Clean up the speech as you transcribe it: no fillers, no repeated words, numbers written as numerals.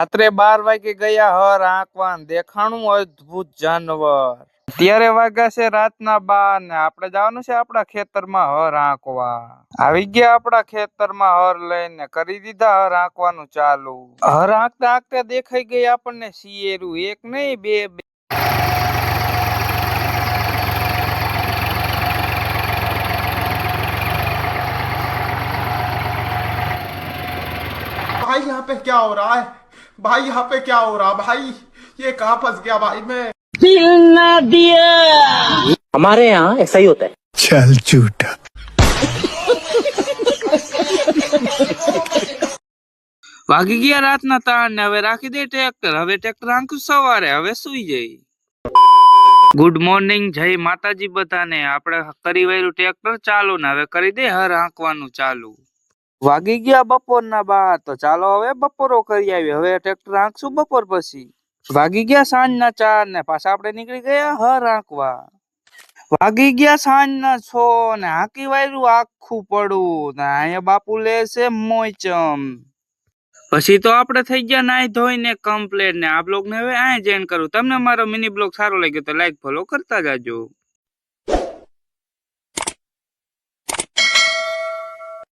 રાત્રે 12 વાગે ગયા હર આંકવાન દેખાણું અદ્ભુત જાનવર। અત્યારે વાગ્યા છે રાતના 12 ને આપણે જવાનું છે આપણા ખેતરમાં હર આંકવા। આવી ગયા આપણા ખેતરમાં હર લઈને કરી દીધા હર આંકવાનું ચાલુ। હર આંકતા આંકતા દેખાઈ ગઈ આપણને શિયેરું, એક નહીં બે। भाई यहाँ पे क्या हो रहा है? भाई यहाँ पे क्या हो रहा भाई? ये कहाँ फंस गया भाई मैं? ना दिया। हमारे यहाँ ऐसा ही होता है। चल झूठा। વાગી ગયા રાતના 3 ને હવે રાખી દે ટ્રેક્ટર। હવે ટ્રેક્ટર આંખ્યું સવારે, હવે સુઈ જઈ। ગુડ મોર્નિંગ, જય માતાજી બધાને। આપણે કરી વાળું ટ્રેક્ટર ચાલુ ને હવે કરી દે હર આંકવાનું ચાલુ। વાગી ગયા બપોરના 12 તો ચાલો હવે બપોરો કરી આવી। હવે ટ્રેક્ટર આંકશું બપોર પછી। વાગી ગયા સાંજના 4 ને પાછા આપણે નીકળી ગયા હર આંકવા। વાગી ગયા સાંજના 6 ને હાંકી વાયરું આખું પડું ને અહીંયા બાપુ લે છે મોચમ। પછી તો આપણે થઈ ગયા નાઈ ધોઈને કમ્પ્લેટ ને આ બ્લોગ ને હવે આ જ એન્ડ કરું। તમને મારો મિની બ્લોગ સારો લાગ્યો તો લાઈક ફોલો કરતા જાજો।